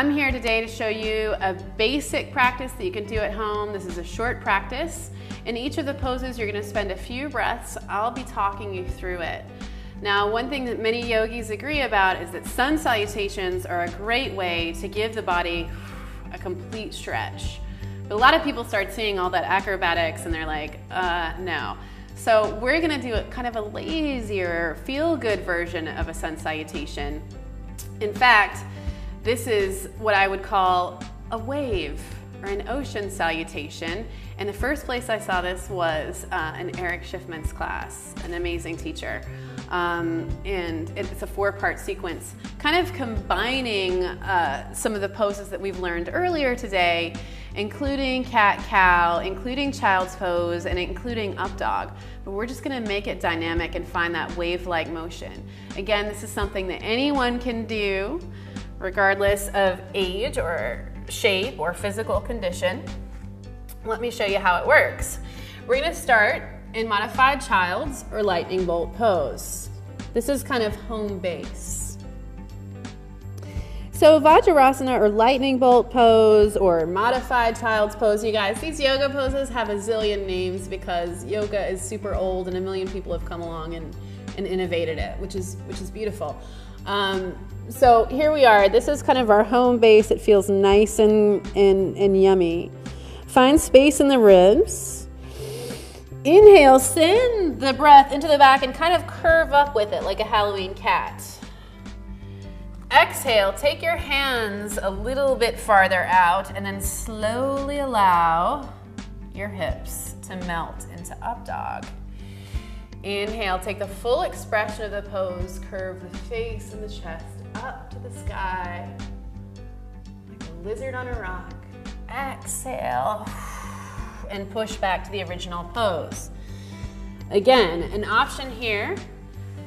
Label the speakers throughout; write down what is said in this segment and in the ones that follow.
Speaker 1: I'm here today to show you a basic practice that you can do at home. This is a short practice. In each of the poses, you're going to spend a few breaths. I'll be talking you through it. Now, one thing that many yogis agree about is that sun salutations are a great way to give the body a complete stretch. But a lot of people start seeing all that acrobatics and they're like, no. So we're going to do a kind of a lazier, feel-good version of a sun salutation. In fact, this is what I would call a wave or an ocean salutation. And the first place I saw this was in Eric Schiffman's class, an amazing teacher. And it's a 4-part sequence, kind of combining some of the poses that we've learned earlier today, including cat-cow, including child's pose, and including up dog. But we're just gonna make it dynamic and find that wave-like motion. Again, this is something that anyone can do, regardless of age or shape or physical condition. Let me show you how it works. We're gonna start in modified child's or lightning bolt pose. This is kind of home base. So Vajrasana or lightning bolt pose or modified child's pose, you guys, these yoga poses have a zillion names because yoga is super old and a million people have come along and innovated it, which is beautiful. So here we are. This is kind of our home base. It feels nice and yummy. Find space in the ribs. Inhale, send the breath into the back and kind of curve up with it like a Halloween cat. Exhale, take your hands a little bit farther out and then slowly allow your hips to melt into up dog. Inhale, take the full expression of the pose, curve the face and the chest up to the sky, like a lizard on a rock. Exhale, and push back to the original pose. Again, an option here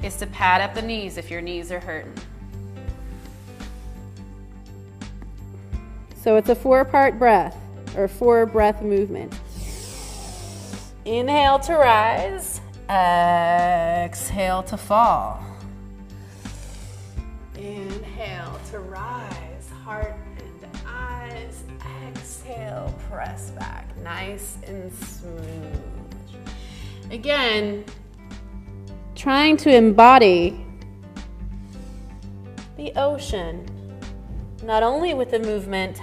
Speaker 1: is to pad up the knees if your knees are hurting. So it's a 4-part breath, or 4-breath movement. Inhale to rise, exhale to fall. Inhale to rise, heart and eyes. Exhale, press back, nice and smooth. Again, trying to embody the ocean, not only with the movement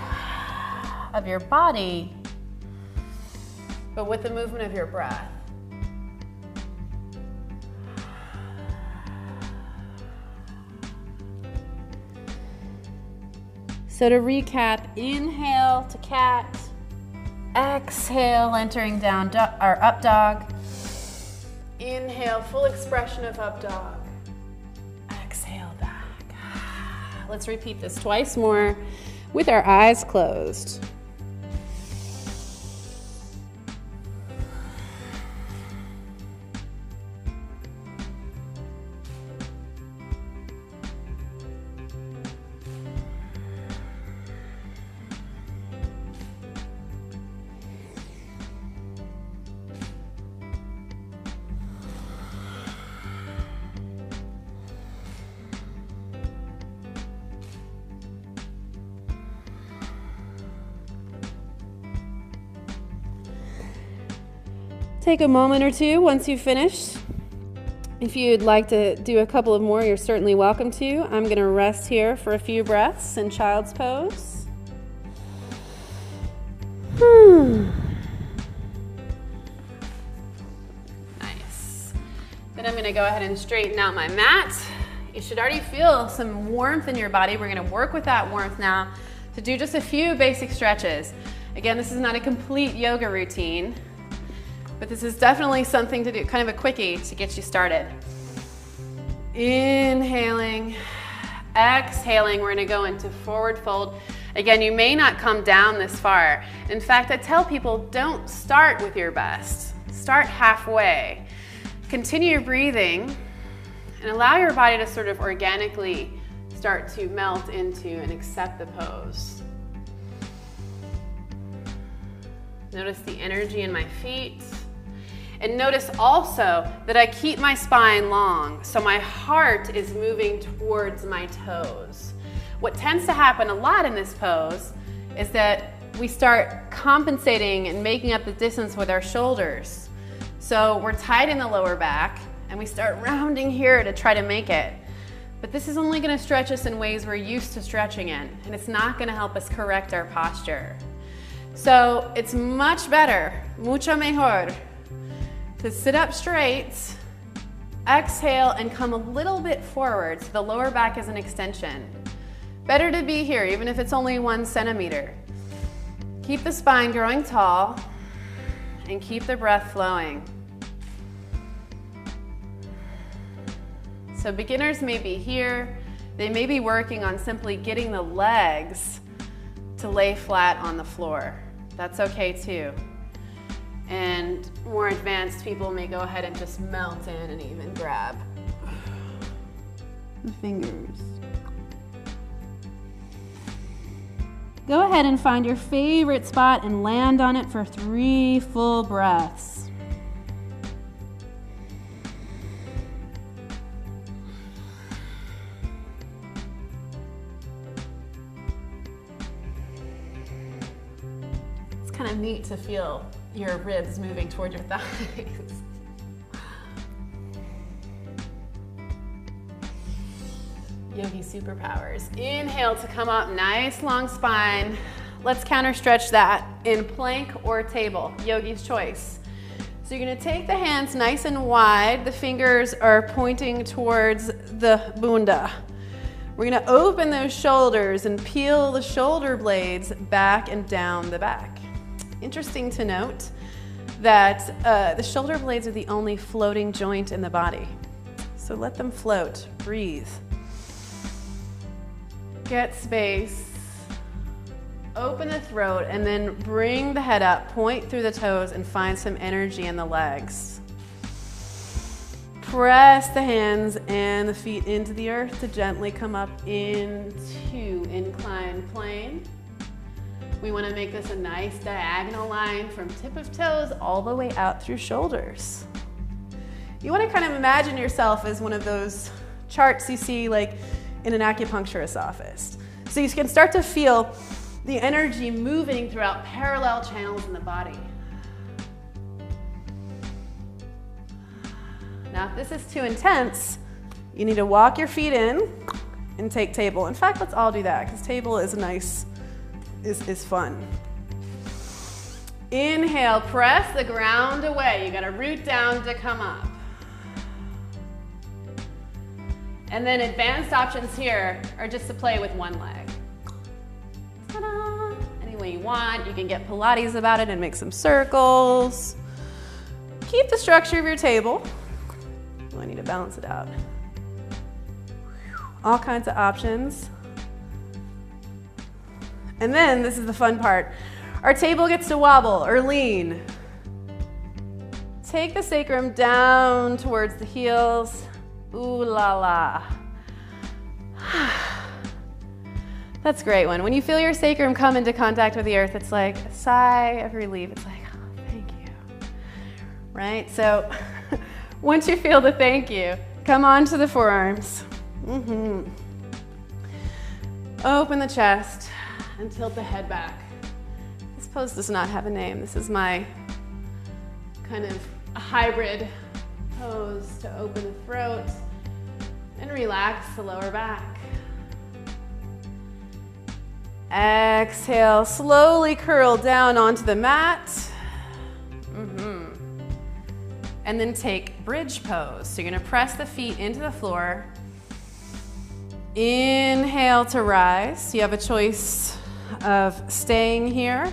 Speaker 1: of your body, but with the movement of your breath. So to recap, inhale to cat, exhale, entering down or up dog. Inhale, full expression of up dog. Exhale back. Let's repeat this twice more with our eyes closed. Take a moment or two once you've finished. If you'd like to do a couple of more, you're certainly welcome to. I'm going to rest here for a few breaths in child's pose. Nice. Then I'm going to go ahead and straighten out my mat. You should already feel some warmth in your body. We're going to work with that warmth now to do just a few basic stretches. Again, this is not a complete yoga routine, but this is definitely something to do, kind of a quickie to get you started. Inhaling, exhaling, we're gonna go into forward fold. Again, you may not come down this far. In fact, I tell people, don't start with your best. Start halfway. Continue your breathing and allow your body to sort of organically start to melt into and accept the pose. Notice the energy in my feet. And notice also that I keep my spine long, so my heart is moving towards my toes. What tends to happen a lot in this pose is that we start compensating and making up the distance with our shoulders. So we're tight in the lower back and we start rounding here to try to make it. But this is only going to stretch us in ways we're used to stretching in, and it's not going to help us correct our posture. So it's much better, mucho mejor, to sit up straight, exhale, and come a little bit forward so the lower back is an extension. Better to be here, even if it's only 1 centimeter. Keep the spine growing tall and keep the breath flowing. So beginners may be here, they may be working on simply getting the legs to lay flat on the floor. That's okay too. And more advanced people may go ahead and just melt in and even grab the fingers. Go ahead and find your favorite spot and land on it for 3 full breaths. Kind of neat to feel your ribs moving toward your thighs. Yogi superpowers. Inhale to come up, nice long spine. Let's counter stretch that in plank or table, yogi's choice. So you're gonna take the hands nice and wide. The fingers are pointing towards the bunda. We're gonna open those shoulders and peel the shoulder blades back and down the back. Interesting to note that the shoulder blades are the only floating joint in the body. So let them float, breathe. Get space, open the throat, and then bring the head up, point through the toes, and find some energy in the legs. Press the hands and the feet into the earth to gently come up into inclined plane. We want to make this a nice diagonal line from tip of toes all the way out through shoulders. You want to kind of imagine yourself as one of those charts you see like in an acupuncturist's office. So you can start to feel the energy moving throughout parallel channels in the body. Now, if this is too intense, you need to walk your feet in and take table. In fact, let's all do that because table is nice. Is fun. Inhale, press the ground away. You gotta root down to come up. And then advanced options here are just to play with one leg. Ta-da! Any way you want. You can get Pilates about it and make some circles. Keep the structure of your table. Oh, I need to balance it out. All kinds of options. And then, this is the fun part, our table gets to wobble or lean. Take the sacrum down towards the heels. Ooh la la. That's a great one. When you feel your sacrum come into contact with the earth, it's like a sigh of relief. It's like, oh, thank you. Right? So, once you feel the thank you, come on to the forearms. Open the chest. And tilt the head back. This pose does not have a name. This is my kind of a hybrid pose to open the throat and relax the lower back. Exhale, slowly curl down onto the mat. And then take bridge pose. So you're gonna press the feet into the floor. Inhale to rise. You have a choice of staying here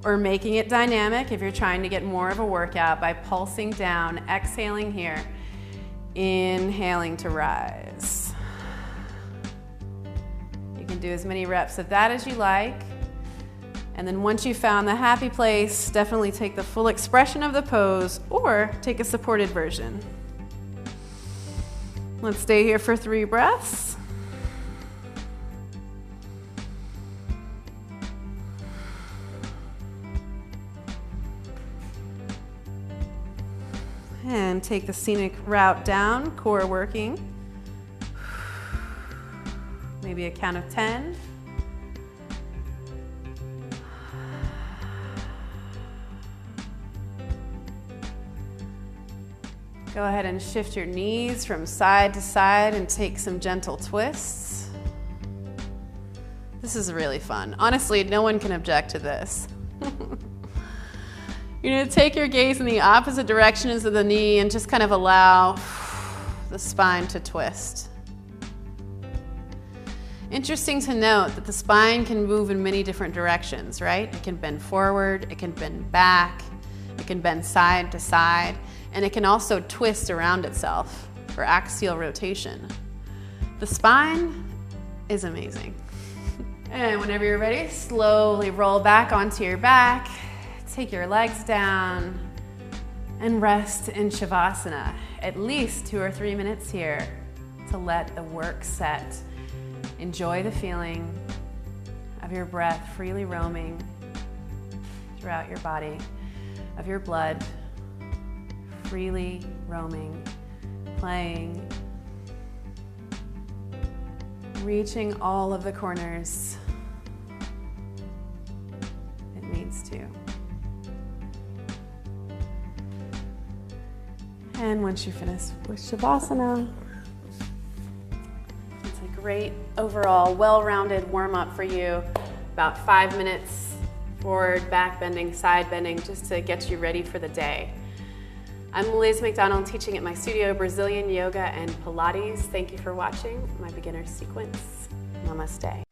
Speaker 1: or making it dynamic if you're trying to get more of a workout by pulsing down, exhaling here, inhaling to rise. You can do as many reps of that as you like. And then once you've found the happy place, definitely take the full expression of the pose or take a supported version. Let's stay here for 3 breaths. And take the scenic route down, core working. maybe a count of 10. Go ahead and shift your knees from side to side and take some gentle twists. This is really fun. Honestly, no one can object to this. You're going to take your gaze in the opposite direction as the knee and just kind of allow the spine to twist. Interesting to note that the spine can move in many different directions, right? It can bend forward, it can bend back, it can bend side to side, and it can also twist around itself for axial rotation. The spine is amazing. And whenever you're ready, slowly roll back onto your back, take your legs down, and rest in Shavasana. At least 2 or 3 minutes here to let the work set. Enjoy the feeling of your breath freely roaming throughout your body, of your blood freely roaming, playing, reaching all of the corners it needs to. And once you finish with Shavasana, it's a great overall well-rounded warm-up for you. About 5 minutes forward, back bending, side bending, just to get you ready for the day. I'm Liz McDonald, teaching at my studio Brazilian Yoga and Pilates. Thank you for watching my beginner sequence. Namaste.